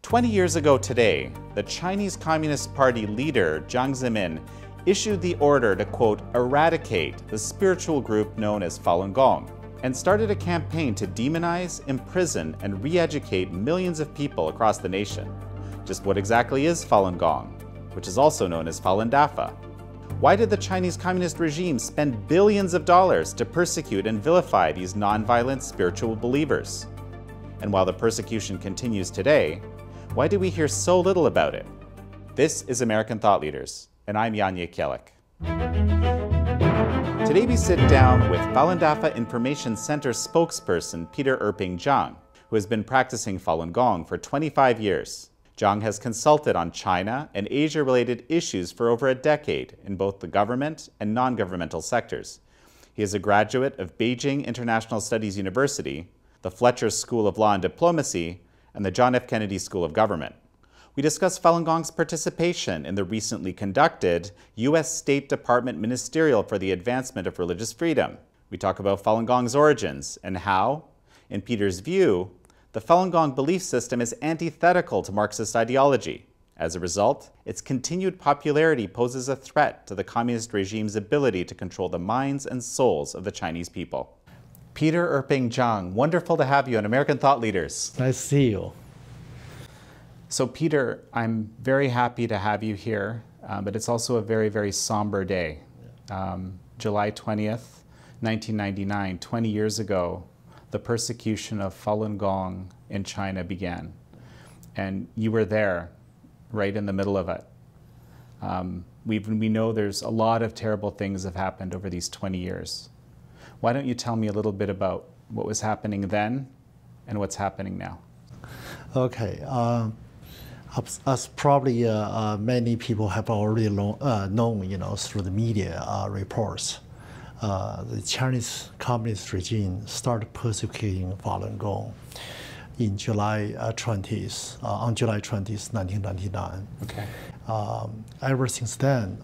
20 years ago today, the Chinese Communist Party leader Jiang Zemin issued the order to, quote, eradicate the spiritual group known as Falun Gong, and started a campaign to demonize, imprison, and re-educate millions of people across the nation. Just what exactly is Falun Gong, which is also known as Falun Dafa? Why did the Chinese Communist regime spend billions of dollars to persecute and vilify these non-violent spiritual believers? And while the persecution continues today, why do we hear so little about it? This is American Thought Leaders, and I'm Jekielek. Today we sit down with Falun Dafa Information Center spokesperson Peter Erping Zhang, who has been practicing Falun Gong for 25 years. Zhang has consulted on China and Asia-related issues for over a decade in both the government and non-governmental sectors. He is a graduate of Beijing International Studies University, the Fletcher School of Law and Diplomacy, and the John F. Kennedy School of Government. We discuss Falun Gong's participation in the recently conducted U.S. State Department Ministerial for the Advancement of Religious Freedom. We talk about Falun Gong's origins and how, in Peter's view, the Falun Gong belief system is antithetical to Marxist ideology. As a result, its continued popularity poses a threat to the communist regime's ability to control the minds and souls of the Chinese people. Peter Erping Zhang, wonderful to have you on American Thought Leaders. Nice to see you. So Peter, I'm very happy to have you here, but it's also a very, very somber day. July 20th, 1999, 20 years ago, the persecution of Falun Gong in China began. And you were there, right in the middle of it. We know there's a lot of terrible things have happened over these 20 years. Why don't you tell me a little bit about what was happening then and what's happening now? Okay. As probably many people have already known, through the media reports, the Chinese Communist regime started persecuting Falun Gong in July 20th, on July 20th, 1999. Okay. Ever since then,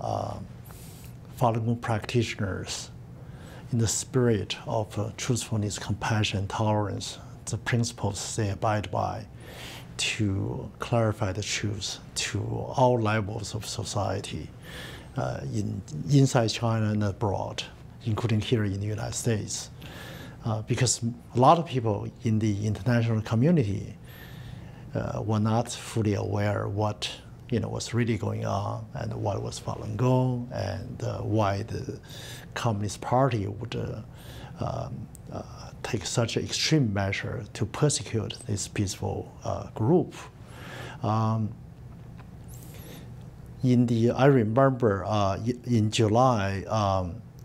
Falun Gong practitioners, in the spirit of truthfulness, compassion, tolerance, the principles they abide by, to clarify the truth to all levels of society, inside China and abroad, including here in the United States. Because a lot of people in the international community were not fully aware what was really going on and what was Falun Gong and why the Communist Party would take such an extreme measure to persecute this peaceful group. I remember in July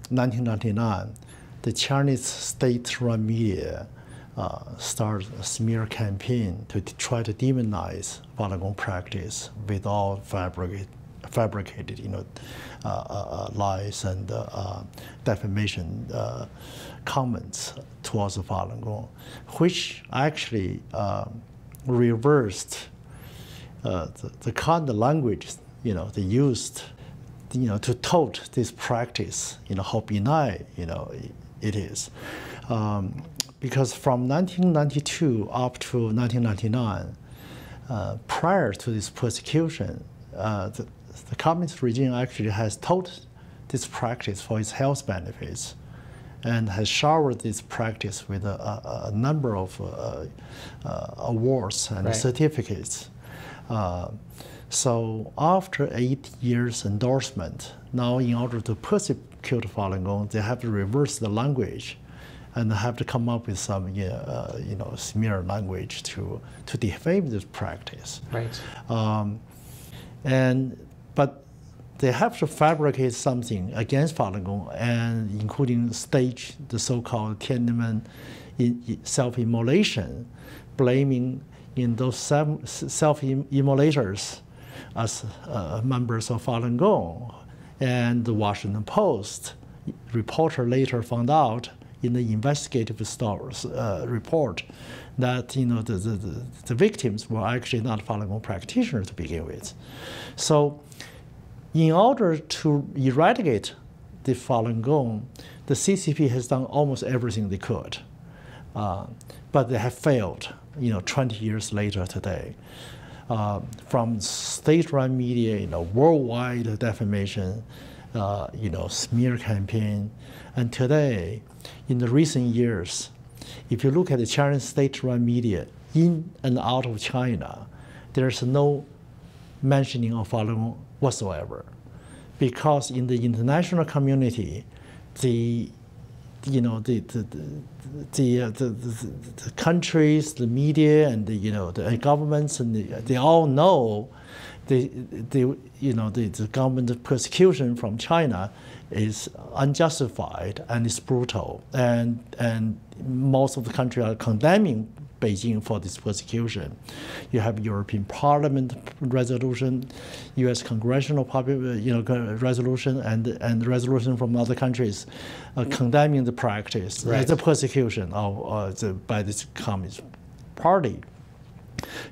1999, the Chinese state-run media started a smear campaign to try to demonize Falun Gong practice with all fabricated lies and defamation comments towards the Falun Gong, which actually reversed the kind of language they used to tout this practice, how benign it is. Because from 1992 up to 1999, prior to this persecution, the communist regime actually has taught this practice for its health benefits and has showered this practice with a number of awards and right. certificates. So after 8 years endorsement, now in order to persecute Falun Gong, they have to reverse the language and have to come up with some smear language to defame this practice. Right. But they have to fabricate something against Falun Gong, and including stage the so-called Tiananmen self-immolation, blaming those self-immolators as members of Falun Gong. And the Washington Post reporter later found out in the investigative report that the victims were actually not Falun Gong practitioners to begin with. So in order to eradicate the Falun Gong, the CCP has done almost everything they could, but they have failed 20 years later today. from state-run media, worldwide defamation, smear campaign, and today, in the recent years, if you look at the Chinese state-run media in and out of China, there's no mentioning of Falun Gong whatsoever, because in the international community, the countries, the media, and the governments, and they all know the government persecution from China is unjustified and is brutal, and most of the countries are condemning Beijing for this persecution. You have European Parliament resolution, U.S. Congressional resolution, and resolution from other countries condemning the practice, the persecution by this Communist Party.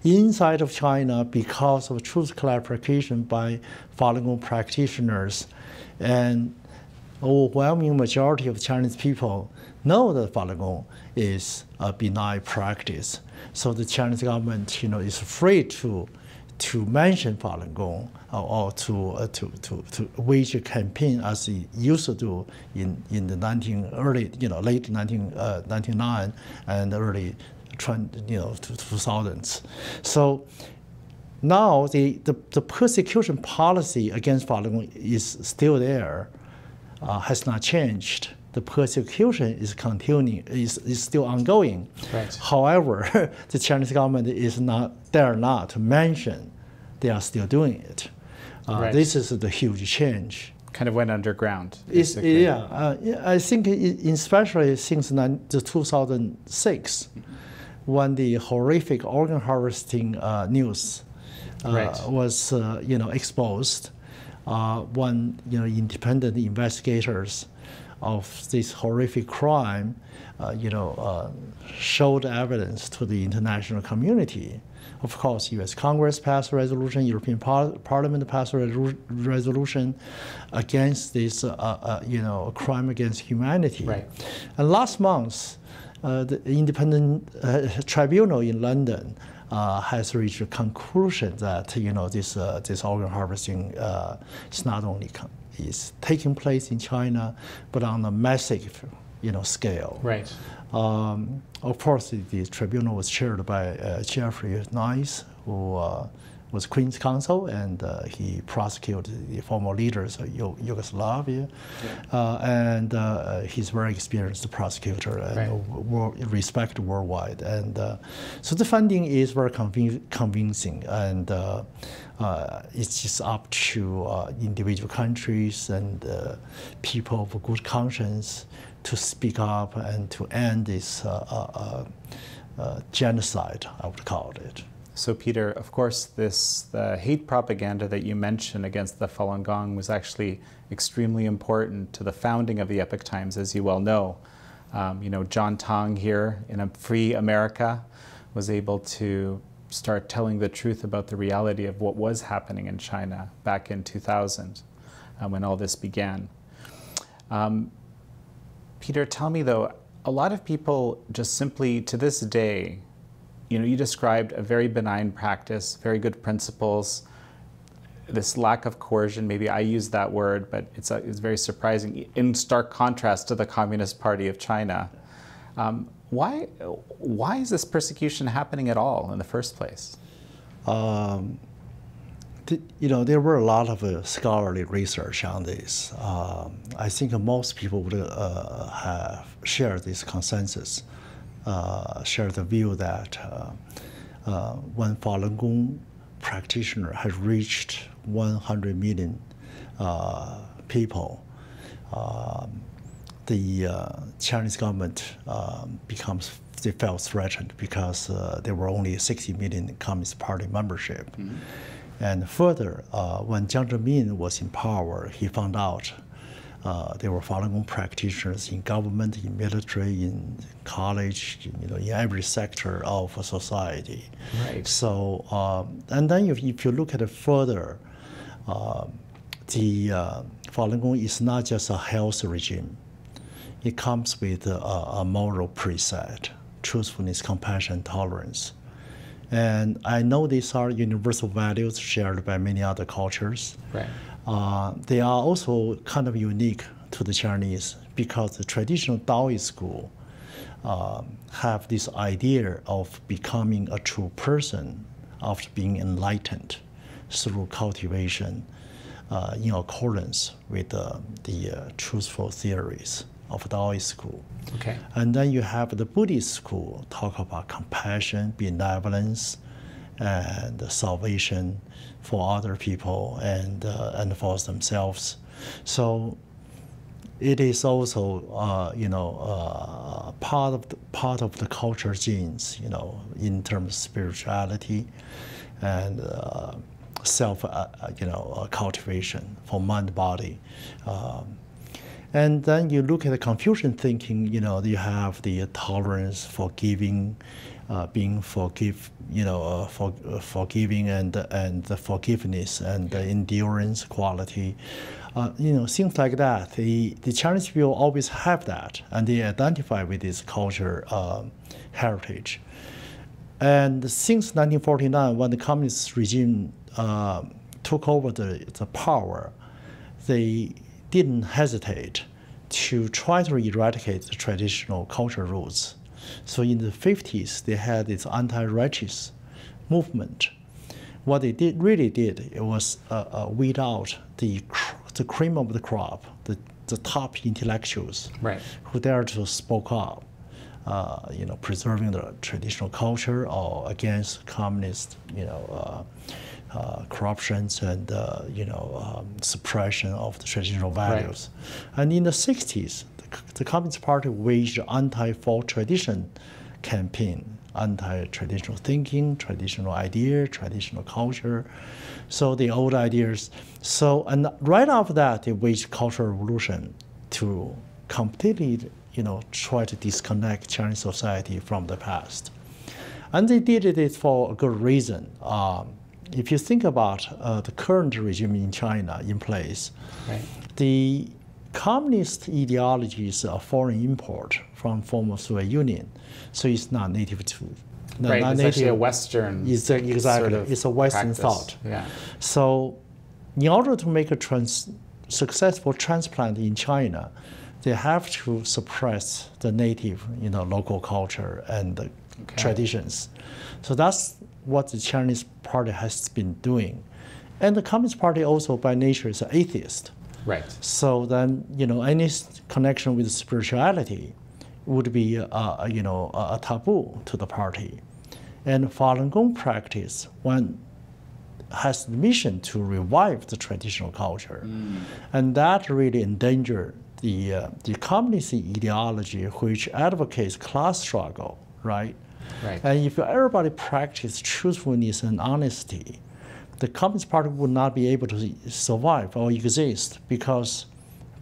Inside of China, because of truth clarification by Falun Gong practitioners, and overwhelming majority of Chinese people know that Falun Gong is a benign practice. So the Chinese government, is free to mention Falun Gong or to wage a campaign as it used to do in the late 1999 and early 2000s. So now the persecution policy against Falun Gong is still there, has not changed. The persecution is continuing, is still ongoing. Right. However, the Chinese government is not dare not to mention they are still doing it. Right. This is the huge change. Kind of went underground. I think especially since 2006, when the horrific organ harvesting news was exposed, when independent investigators of this horrific crime, showed evidence to the international community. Of course, U.S. Congress passed a resolution, European Parliament passed a resolution against this, crime against humanity. Right. And last month, the independent tribunal in London has reached a conclusion that this organ harvesting is not only is taking place in China, but on a massive scale. Right. Of course, the tribunal was chaired by Jeffrey Nice, who was Queen's Counsel, and he prosecuted the former leaders of Yugoslavia. And he's a very experienced prosecutor and respected worldwide. And so the funding is very convincing, and it's just up to individual countries and people of good conscience to speak up and to end this genocide, I would call it. So Peter, of course, the hate propaganda that you mentioned against the Falun Gong was actually extremely important to the founding of the Epoch Times, as you well know. John Tong here in a free America was able to start telling the truth about the reality of what was happening in China back in 2000 when all this began. Peter, tell me though, a lot of people just simply, to this day, you described a very benign practice, very good principles, this lack of coercion, maybe I use that word, but it's very surprising, in stark contrast to the Communist Party of China. Why is this persecution happening at all in the first place? There were a lot of scholarly research on this. I think most people would have shared this consensus, share the view that when Falun Gong practitioner has reached 100 million people, the Chinese government they felt threatened because there were only 60 million Communist Party membership. Mm-hmm. And further, when Jiang Zemin was in power, he found out there were Falun Gong practitioners in government, in military, in college, in every sector of society. Right. So, and then if you look at it further, the Falun Gong is not just a health regime. It comes with a moral preset, truthfulness, compassion, tolerance. And I know these are universal values shared by many other cultures. Right. They are also kind of unique to the Chinese because the traditional Taoist school have this idea of becoming a true person after being enlightened through cultivation in accordance with the truthful theories of Taoist school. Okay. And then you have the Buddhist school talk about compassion, benevolence, and salvation for other people and for themselves. So it is also part of the culture genes, in terms of spirituality and self cultivation for mind body. And then you look at the Confucian thinking, you have the tolerance, forgiving, being forgiving and the forgiveness and the endurance quality. Things like that. The Chinese people always have that, and they identify with this culture heritage. And since 1949, when the communist regime took over the power, they didn't hesitate to try to eradicate the traditional culture roots. So in the 50s, they had this anti-racist movement. What they really did, it was weed out the cream of the crop, the top intellectuals, right, who dared to spoke up, preserving the traditional culture or against communist, corruptions and suppression of the traditional values. Right. And in the 60s, the Communist Party waged anti-folk tradition campaign, anti-traditional thinking, traditional idea, traditional culture, so the old ideas. So, and right after that, they waged cultural revolution to completely, try to disconnect Chinese society from the past. And they did it for a good reason. If you think about the current regime in China in place, right, the communist ideology is a foreign import from former Soviet Union, so it's not native to. Right, it's actually a Western exactly. Sort of it's a Western practice. Thought. Yeah. So, in order to make a successful transplant in China, they have to suppress the native, local culture and traditions. So that's what the Chinese Party has been doing. And the Communist Party also by nature is an atheist. Right. So then, any connection with spirituality would be, a taboo to the party. And Falun Gong practice, one has the mission to revive the traditional culture. And that really endangered the communist ideology which advocates class struggle, right? Right. And if everybody practiced truthfulness and honesty, the Communist Party would not be able to survive or exist because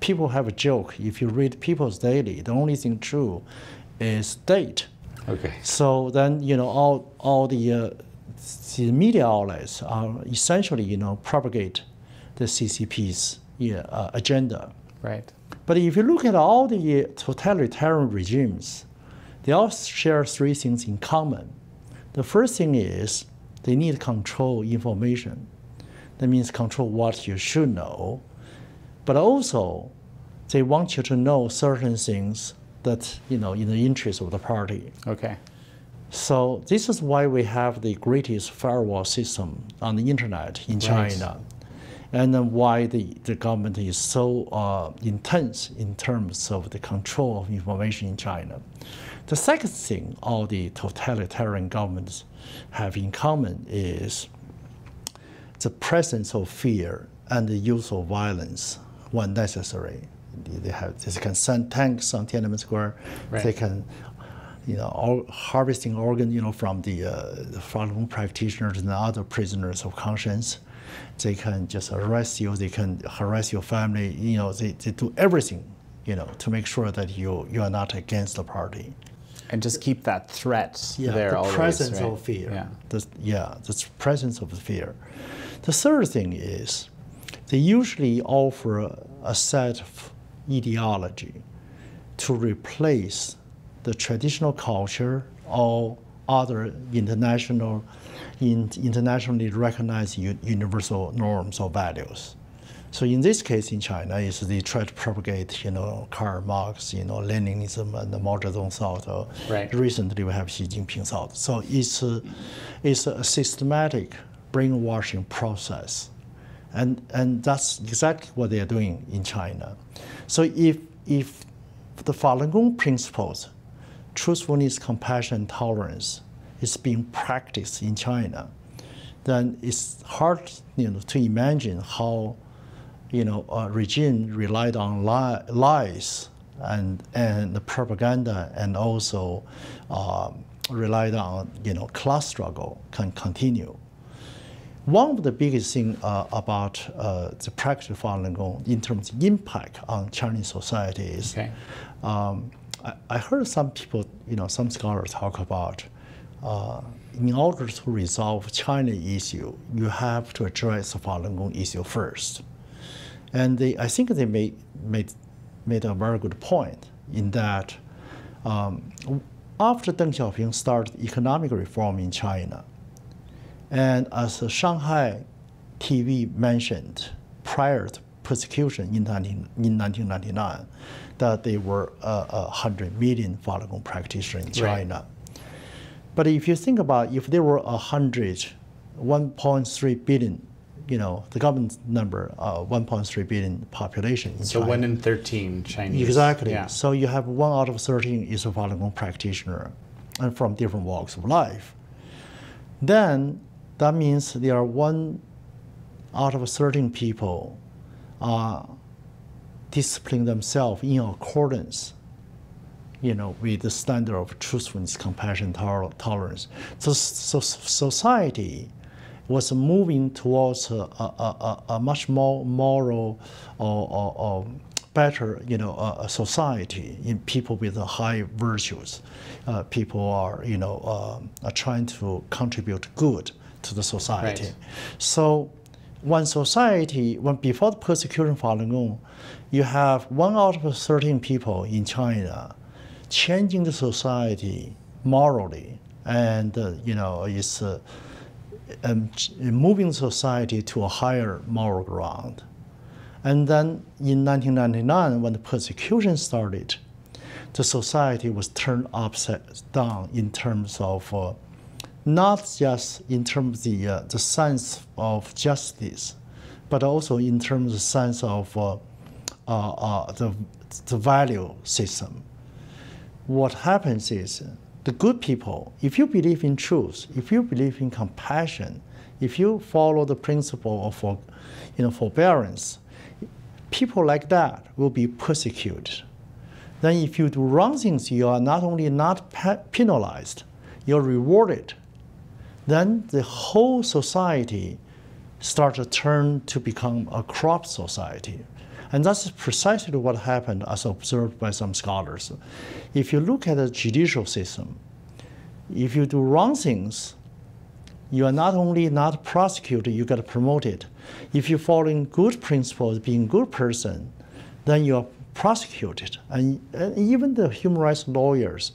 people have a joke. If you read People's Daily, the only thing true is date. Okay. So then, all the media outlets are essentially, propagate the CCP's agenda. Right. But if you look at all the totalitarian regimes, they all share three things in common. The first thing is they need to control information. That means control what you should know. But also, they want you to know certain things that, in the interest of the party. Okay. So this is why we have the greatest firewall system on the internet in China. And then why the government is so intense in terms of the control of information in China. The second thing all the totalitarian governments have in common is the presence of fear and the use of violence when necessary. They can send tanks on Tiananmen Square. Right. They can, harvesting organ, from the Falun Gong practitioners and other prisoners of conscience. They can just arrest you. They can harass your family. They do everything, to make sure that you are not against the party. And just keep that threat there the always, presence right? of fear. Yeah. The presence of fear. The third thing is they usually offer a set of ideology to replace the traditional culture or other internationally recognized universal norms or values. So in this case, in China, is they try to propagate, Karl Marx, Leninism and the Mao Zedong thought. Right. Recently, we have Xi Jinping thought. So it's a systematic brainwashing process, and that's exactly what they are doing in China. So if the Falun Gong principles, truthfulness, compassion, tolerance, is being practiced in China, then it's hard, to imagine how a regime relied on lies and the propaganda, and also relied on class struggle can continue. One of the biggest things about the practice of Falun Gong in terms of impact on Chinese society is, I heard some people, some scholars talk about, in order to resolve China issue, you have to address the Falun Gong issue first. And I think they made a very good point in that after Deng Xiaoping started economic reform in China, and as Shanghai TV mentioned prior to persecution in 1999, that there were 100 million Falun Gong practitioners in China. Right. But if you think about if there were 1.3 billion, the government number, 1.3 billion population in China. So 1 in 13 Chinese. Exactly. Yeah. So you have 1 out of 13 is a Falun Gong practitioner, and from different walks of life. Then that means there are 1 out of 13 people discipline themselves in accordance, with the standard of truthfulness, compassion, tolerance. So society was moving towards a much more moral or better, a society in people with high virtues. People are, are trying to contribute good to the society. Right. So when before the persecution of Falun Gong, you have 1 out of 13 people in China changing the society morally, and is moving society to a higher moral ground. And then in 1999, when the persecution started, the society was turned upside down in terms of not just in terms of the sense of justice, but also in terms of the sense of the value system. What happens is the good people, if you believe in truth, if you believe in compassion, if you follow the principle of forbearance, people like that will be persecuted. Then if you do wrong things, you are not only not penalized, you're rewarded. Then the whole society starts to turn to become a corrupt society. And that's precisely what happened as observed by some scholars. If you look at the judicial system, if you do wrong things, you are not only not prosecuted, you get promoted. If you follow in good principles, being a good person, then you are prosecuted. And even the human rights lawyers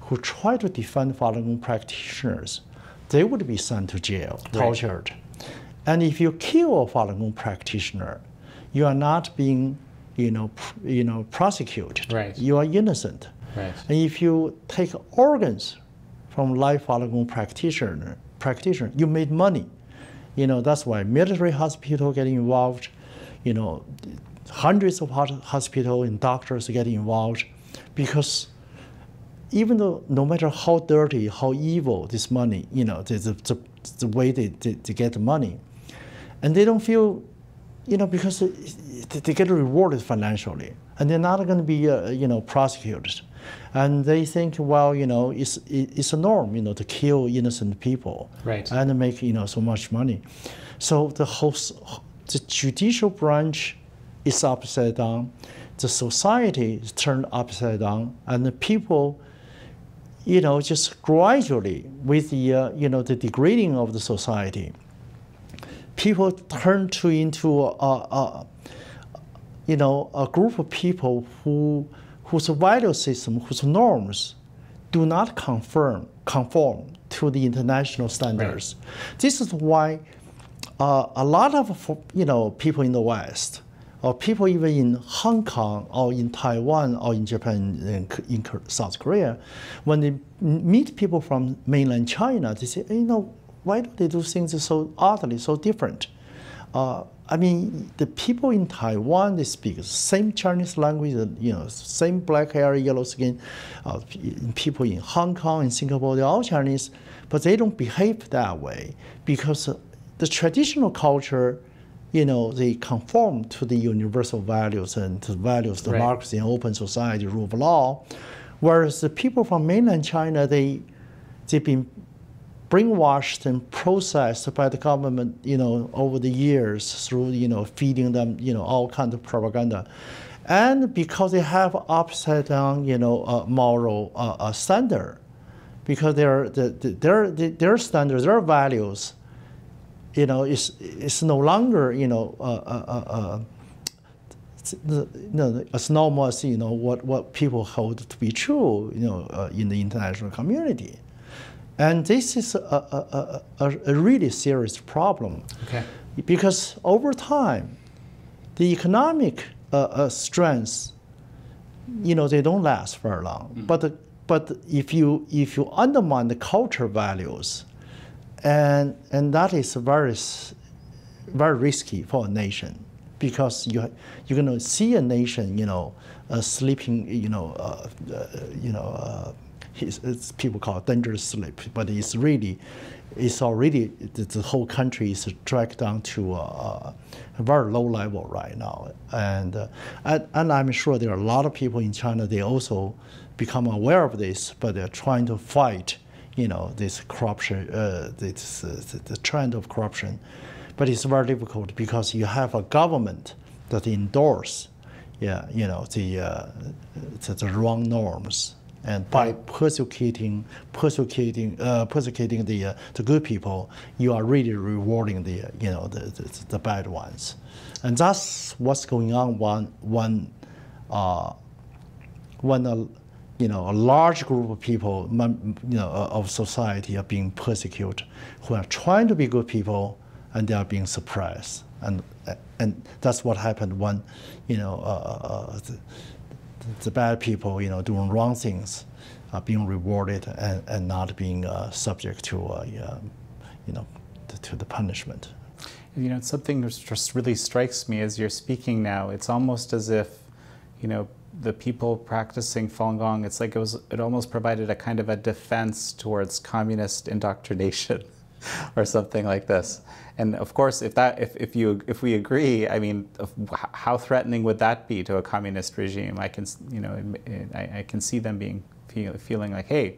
who try to defend Falun Gong practitioners, they would be sent to jail, tortured. Right. And if you kill a Falun Gong practitioner, you are not being, prosecuted. Right. You are innocent. Right. And if you take organs from live Falun Gong practitioner, you made money. That's why military hospitals get involved. Hundreds of hospitals and doctors get involved, because even though no matter how dirty, how evil this money, the way they get the money, and they don't feel, because they get rewarded financially, and they're not going to be, prosecuted, and they think, well, it's a norm, to kill innocent people, right, and make, so much money. So the judicial branch is upside down, the society is turned upside down, and the people, just gradually with the, the degrading of the society, people turn into a group of people whose value system, whose norms do not confirm conform to the international standards. Right. This is why a lot of people in the West, or people even in Hong Kong or in Taiwan or in Japan, in South Korea, when they meet people from mainland China, they say, why do they do things so oddly, so different? I mean, the people in Taiwan, they speak the same Chinese language, same black hair, yellow skin. People in Hong Kong and Singapore, they're all Chinese, but they don't behave that way because the traditional culture, they conform to the universal values and to the values of democracy and open society, rule of law. Whereas the people from mainland China, they've been brainwashed and processed by the government, over the years through, feeding them, all kinds of propaganda. And because they have upside down, moral standard, because their standards, their values, is no longer, as normal as, what people hold to be true, in the international community. And this is a really serious problem. Okay. Because over time, the economic strengths, they don't last very long. Mm. But if you undermine the cultural values, and that is very, very risky for a nation, because you're going to see a nation, sleeping, it's people call it dangerous sleep, but it's already the whole country is dragged down to a very low level right now, and I'm sure there are a lot of people in China. They also become aware of this, but they're trying to fight, this corruption, the trend of corruption, but it's very difficult because you have a government that endorse, the wrong norms. And by persecuting the good people, you are really rewarding the bad ones, and that's what's going on when a large group of people, of society are being persecuted, who are trying to be good people, and they are being suppressed, and that's what happened when the bad people, doing wrong things, are being rewarded and not being subject to, to the punishment. Something that just really strikes me as you're speaking now. It's almost as if, the people practicing Falun Gong, it's like it almost provided a kind of a defense towards communist indoctrination, or something like this. And of course, if we agree, I mean, how threatening would that be to a communist regime? I can see them feeling like, hey,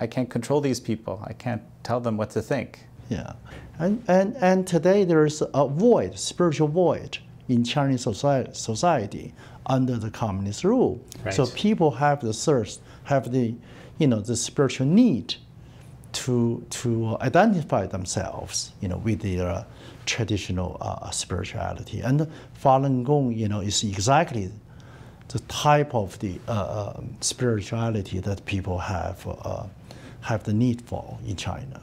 I can't control these people. I can't tell them what to think. Yeah, and today there is a void, spiritual void in Chinese society under the communist rule. Right. So people have the thirst, have the spiritual need to identify themselves, with their traditional spirituality. And Falun Gong, is exactly the type of the spirituality that people have the need for in China.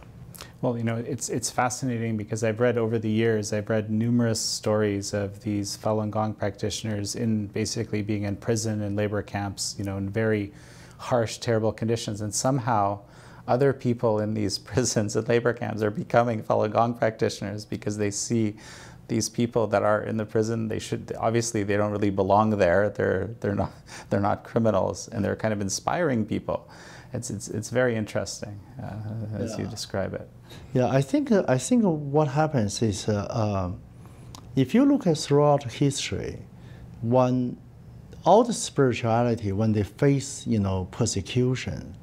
Well, it's fascinating because I've read over the years, numerous stories of these Falun Gong practitioners basically being in prison and labor camps, in very harsh, terrible conditions, and somehow other people in these prisons and labor camps are becoming Falun Gong practitioners because they see these people that are in the prison. Obviously they don't really belong there. They're not criminals, and they're kind of inspiring people. It's very interesting as you describe it. Yeah, I think what happens is if you look at throughout history, when all the spirituality, when they face persecution,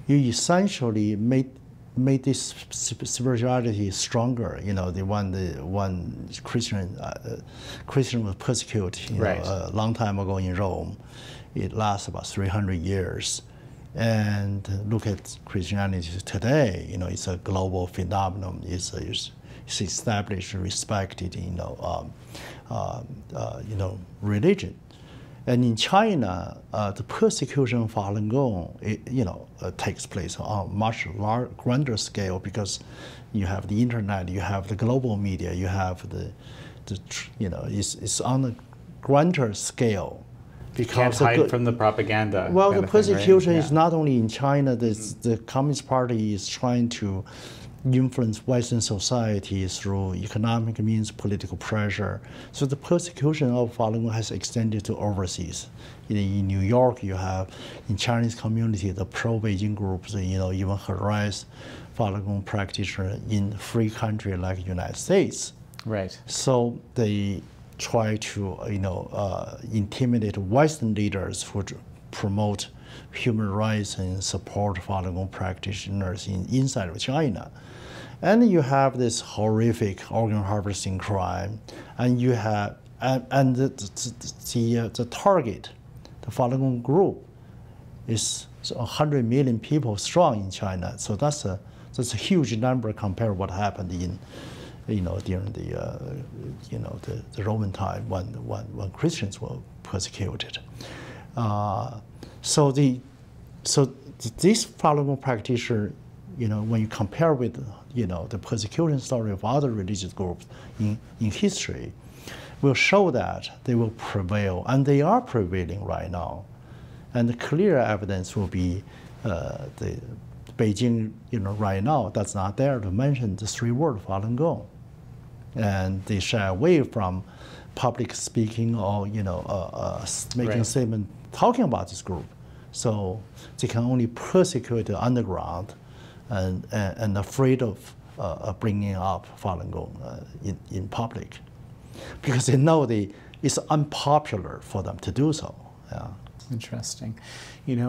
you essentially made this spirituality stronger. When Christian was persecuted a long time ago in Rome, it lasts about 300 years. And look at Christianity today. It's a global phenomenon. It's established, respected, religion. And in China, the persecution of Falun Gong, takes place on a much grander scale because you have the internet, you have the global media, you have it's on a grander scale. Because can't hide from the propaganda. Well, the persecution right? is not only in China. The Communist Party is trying to influence Western society through economic means, political pressure. So the persecution of Falun Gong has extended to overseas. In New York, you have in Chinese community the pro-Beijing groups, even harass Falun Gong practitioners in free country like United States. Right. So they try to intimidate Western leaders who promote human rights and support Falun Gong practitioners inside of China. And you have this horrific organ harvesting crime, and you have the target, the Falun Gong group, is 100 million people strong in China. So that's a huge number compared to what happened during the Roman time when Christians were persecuted. So this Falun Gong practitioner, when you compare with the persecution story of other religious groups in history, will show that they will prevail, and they are prevailing right now. And the clear evidence will be the Beijing, right now, that's not there to mention the 3 words Falun Gong. And they shy away from public speaking or making a statement talking about this group. So they can only persecute the underground and afraid of bringing up Falun Gong in public, because they know it's unpopular for them to do so. Yeah. Interesting.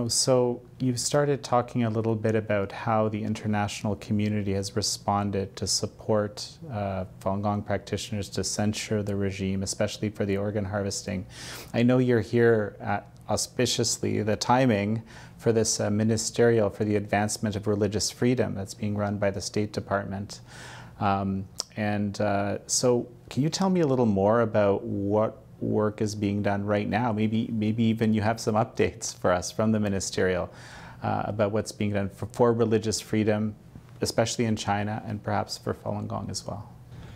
So you've started talking a little bit about how the international community has responded to support Falun Gong practitioners to censure the regime, especially for the organ harvesting. I know you're here at auspiciously the timing for this ministerial for the advancement of religious freedom that's being run by the State Department. So can you tell me a little more about what work is being done right now? Maybe even you have some updates for us from the ministerial about what's being done for religious freedom, especially in China, and perhaps for Falun Gong as well.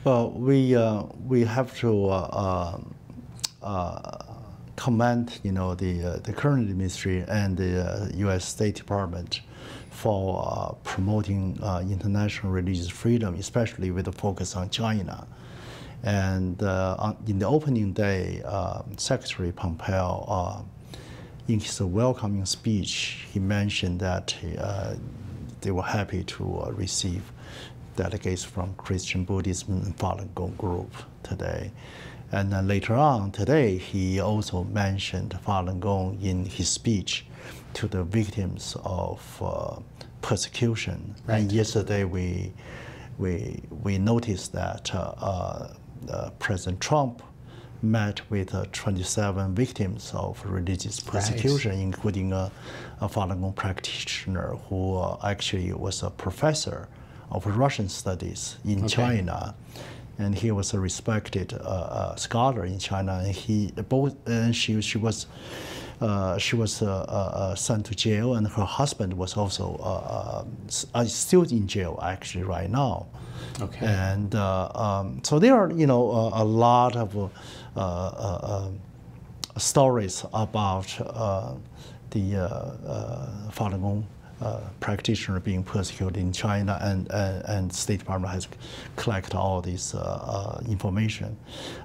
Well, we have to commend the current ministry and the U.S. State Department for promoting international religious freedom, especially with a focus on China. And in the opening day, Secretary Pompeo, in his welcoming speech, he mentioned that they were happy to receive delegates from Christian, Buddhism, and Falun Gong group today. And then later on today, he also mentioned Falun Gong in his speech to the victims of persecution. Right. And yesterday we noticed that President Trump met with 27 victims of religious persecution, right, including a Falun Gong practitioner who actually was a professor of Russian studies in China. And he was a respected scholar in China. And she was sent to jail, and her husband was also still in jail actually right now. Okay. And so there are a lot of stories about the Falun Gong practitioner being persecuted in China, and State Department has collected all this information.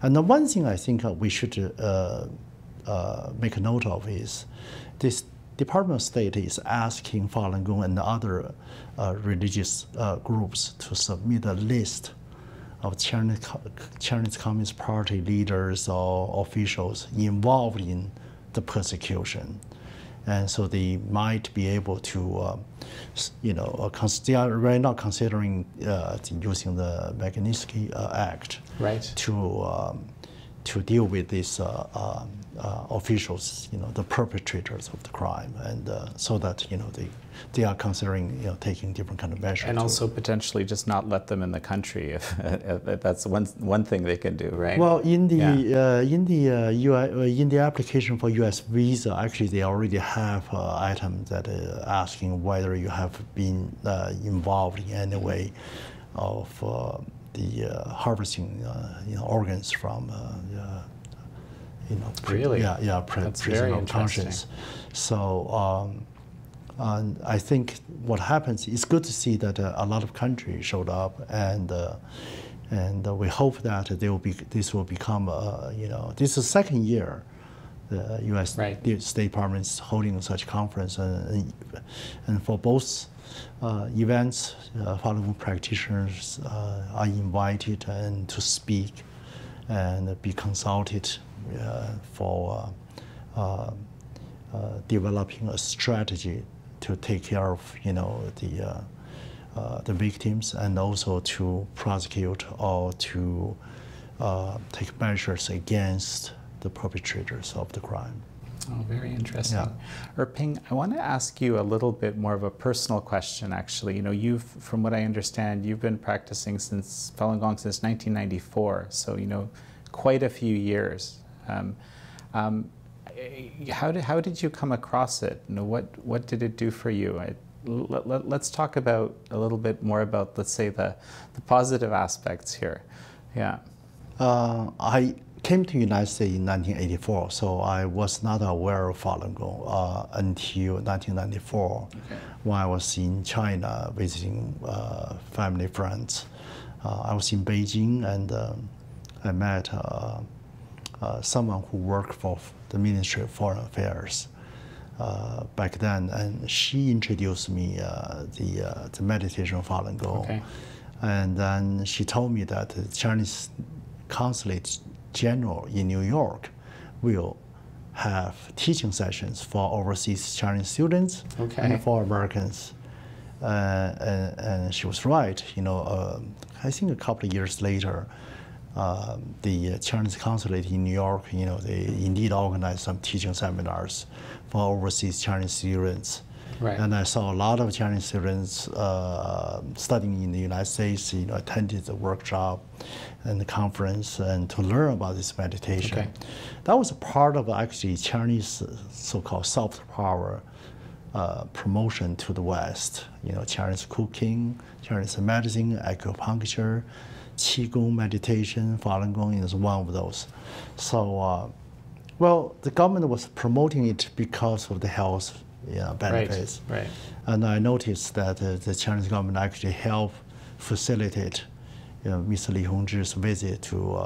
And the one thing I think we should make a note of is this Department of State is asking Falun Gong and other religious groups to submit a list of Chinese Communist Party leaders or officials involved in the persecution. And so they might be able to, they are right now considering using the Magnitsky Act, right, to deal with these officials, the perpetrators of the crime, and so that they are considering taking different kind of measures. And also potentially just not let them in the country if that's one thing they can do, right? Well, in the in the application for U.S. visa, actually they already have items that are asking whether you have been involved in any way of the harvesting organs from really? That's very interesting. So I think what happens, it's good to see that a lot of countries showed up, and we hope that this will become this is the second year the U.S. State Department is holding such conference, and for both events, Falun Gong practitioners are invited and to speak and be consulted for developing a strategy to take care of the victims, and also to prosecute or to take measures against the perpetrators of the crime. Oh, very interesting. Yeah. Erping, I want to ask you a little bit more of a personal question, actually. From what I understand, you've been practicing Falun Gong since 1994, so quite a few years. How did you come across it? What did it do for you? Let's talk a little bit more about, let's say, the positive aspects here. Yeah. I came to the United States in 1984, so I was not aware of Falun Gong until 1994, when I was in China visiting family friends. I was in Beijing, and I met someone who worked for the Ministry of Foreign Affairs back then, and she introduced me the meditation of Falun Gong. And then she told me that the Chinese Consulate General in New York will have teaching sessions for overseas Chinese students and for Americans. And she was right. I think a couple of years later, the Chinese Consulate in New York, they indeed organized some teaching seminars for overseas Chinese students. Right. And I saw a lot of Chinese students studying in the United States, attended the workshop and the conference, and to learn about this meditation. That was a part of actually Chinese so-called soft power promotion to the West. Chinese cooking, Chinese medicine, acupuncture, Qigong meditation, Falun Gong is one of those. So, well, the government was promoting it because of the health benefits. Right. And I noticed that the Chinese government actually helped facilitate Mr. Li Hongzhi's visit to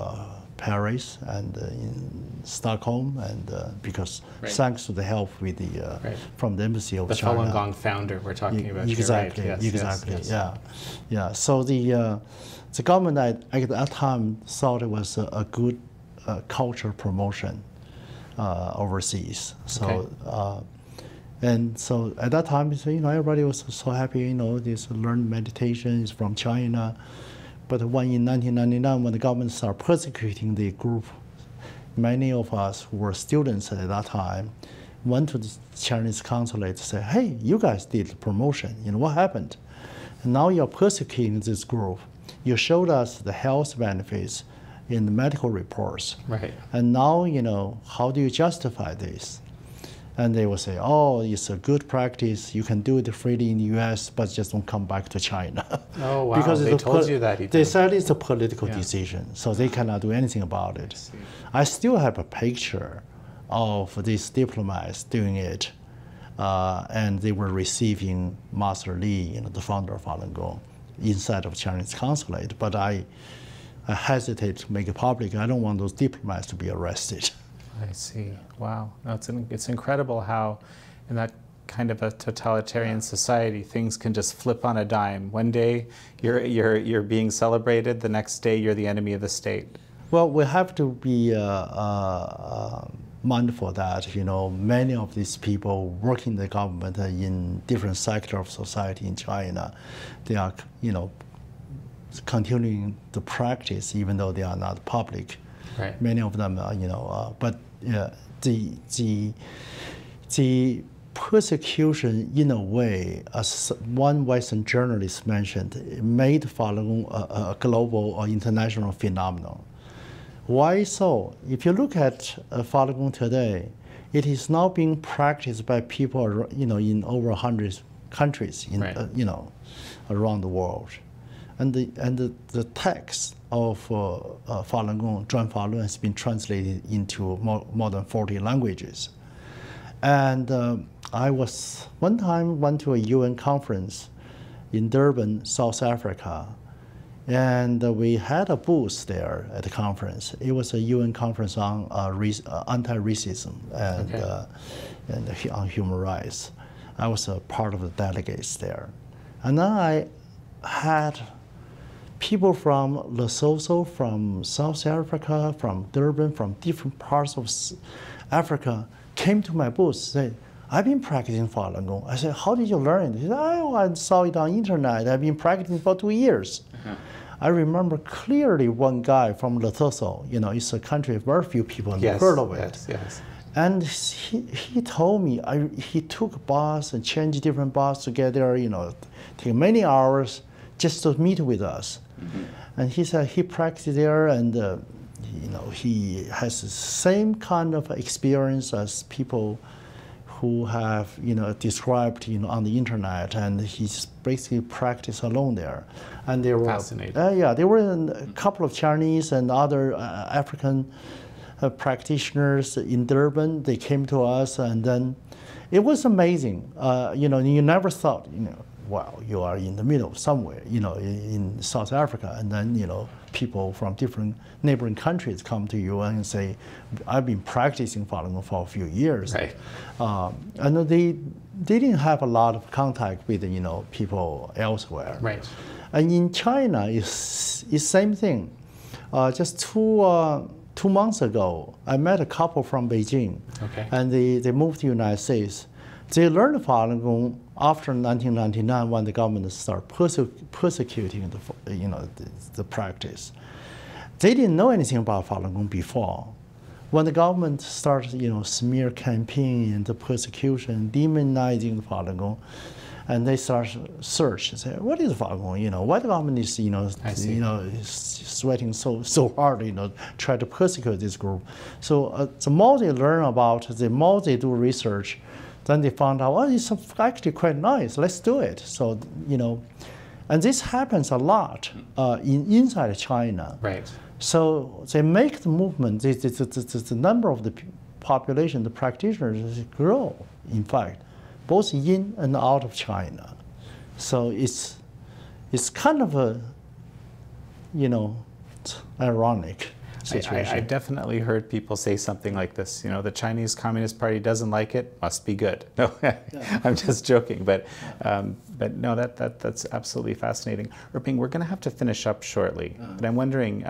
Paris and in Stockholm, and because thanks to the help with from the embassy of China. The Falun Gong founder we're talking about exactly, here, right? Exactly, yes. Yeah. So the government at that time thought it was a good culture promotion overseas. So. And so at that time, everybody was so happy, this learned meditation is from China. But when in 1999, when the government started persecuting the group, many of us who were students at that time went to the Chinese consulate to say, hey, you guys did the promotion, what happened? And now you're persecuting this group. You showed us the health benefits in the medical reports. Right. And now, how do you justify this? And they will say, oh, it's a good practice. You can do it freely in the US, but just don't come back to China. Oh, wow. Because they told you that. They said it's a political decision, so they cannot do anything about it. I still have a picture of these diplomats doing it, and they were receiving Master Li, the founder of Falun Gong, inside of Chinese consulate. But I hesitate to make it public. I don't want those diplomats to be arrested. I see. Wow. No, it's incredible how in that kind of a totalitarian society things can just flip on a dime. One day you're being celebrated, the next day you're the enemy of the state. Well, we have to be mindful that many of these people working in the government in different sectors of society in China, they are continuing the practice even though they are not public. Right. Many of them, but the persecution, in a way, as one Western journalist mentioned, it made Falun Gong a global or international phenomenon. Why so? If you look at Falun Gong today, it is now being practiced by people, in over 100 countries, around the world, and the text of Falun Gong, Zhuan Falun, has been translated into more than 40 languages. And I went to a UN conference in Durban, South Africa, and we had a booth there at the conference. It was a UN conference on anti-racism and on human rights. I was a part of the delegates there. And then I had people from Lesotho, from South Africa, from Durban, from different parts of Africa came to my booth and said, I've been practicing Falun Gong. I said, how did you learn it? He said, I saw it on internet. I've been practicing for 2 years. I remember clearly one guy from Lesotho, it's a country very few people have heard of it. Yes. And he told me, he took a bus and changed different bus to get there, take many hours just to meet with us. And he said he practiced there, and he has the same kind of experience as people who have described on the internet, and he's basically practiced alone there. And there were fascinating. There were a couple of Chinese and other African practitioners in Durban. They came to us, and then it was amazing. You never thought, wow, you are in the middle of somewhere, in South Africa, and then people from different neighboring countries come to you and say, I've been practicing Falun Gong for a few years. Right. And they didn't have a lot of contact with people elsewhere. Right. And in China, it's same thing. Just two months ago, I met a couple from Beijing, and they moved to the United States. They learned Falun Gong after 1999 when the government started persecuting the practice. They didn't know anything about Falun Gong before. When the government started smear campaign and the persecution, demonizing Falun Gong, and they start search and say, what is Falun Gong? Why the government is is sweating so hard, try to persecute this group. So the more they learn about, the more they do research, then they found out, well, it's actually quite nice. Let's do it. So and this happens a lot inside China. Right. So they make the movement. The number of the population, the practitioners, grow. In fact, both in and out of China. So it's kind of a ironic situation. I've definitely heard people say something like this. The Chinese Communist Party doesn't like it, must be good. No, I'm just joking. But no, that's absolutely fascinating. Erping, we're going to have to finish up shortly. But I'm wondering,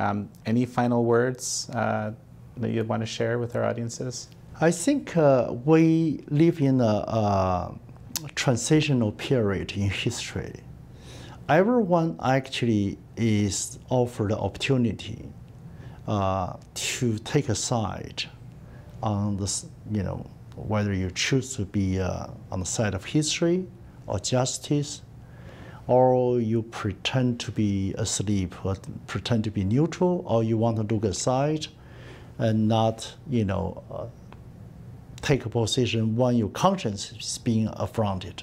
any final words that you'd want to share with our audiences? I think we live in a transitional period in history. Everyone actually is offered the opportunity to take a side on this, whether you choose to be on the side of history or justice, or you pretend to be asleep or pretend to be neutral, or you want to look aside and not, take a position when your conscience is being affronted.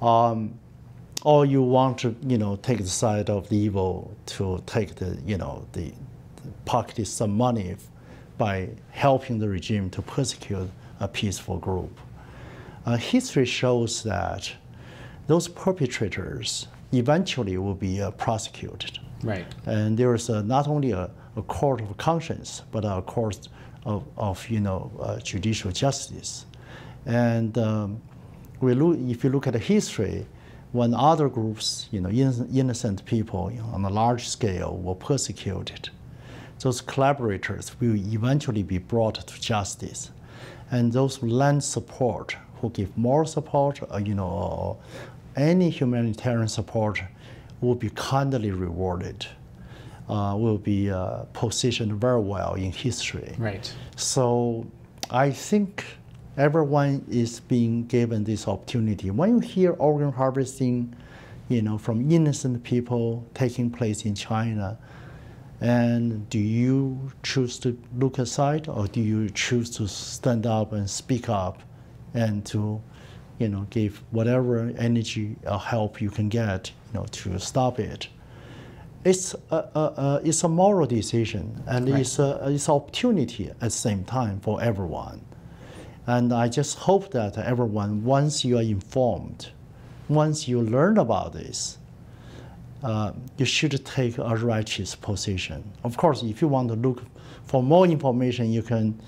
Or you want to, take the side of the evil to take the pocket some money by helping the regime to persecute a peaceful group. History shows that those perpetrators eventually will be prosecuted. Right. And there is not only a court of conscience, but a court of judicial justice. And if you look at the history, when other groups, innocent people on a large scale were persecuted, those collaborators will eventually be brought to justice. And those who lend support, who give moral support, or any humanitarian support, will be kindly rewarded. will be positioned very well in history. Right. So I think everyone is being given this opportunity. When you hear organ harvesting, from innocent people taking place in China, and do you choose to look aside, or do you choose to stand up and speak up and to, give whatever energy or help you can get, to stop it? It's a moral decision, and Right. it's an opportunity at the same time for everyone. And I just hope that everyone, once you are informed, once you learn about this, you should take a righteous position. Of course, if you want to look for more information, you can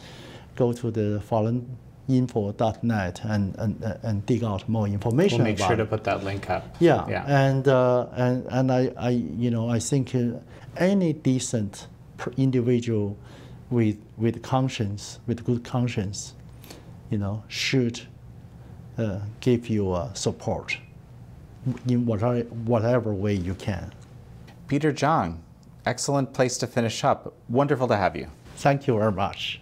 go to the faluninfo.net and dig out more information. We'll make about sure to it. put that link up. Yeah, Yeah. and I think any decent individual with conscience, with good conscience, should give you support in whatever way you can. Peter Zhang, excellent place to finish up. Wonderful to have you. Thank you very much.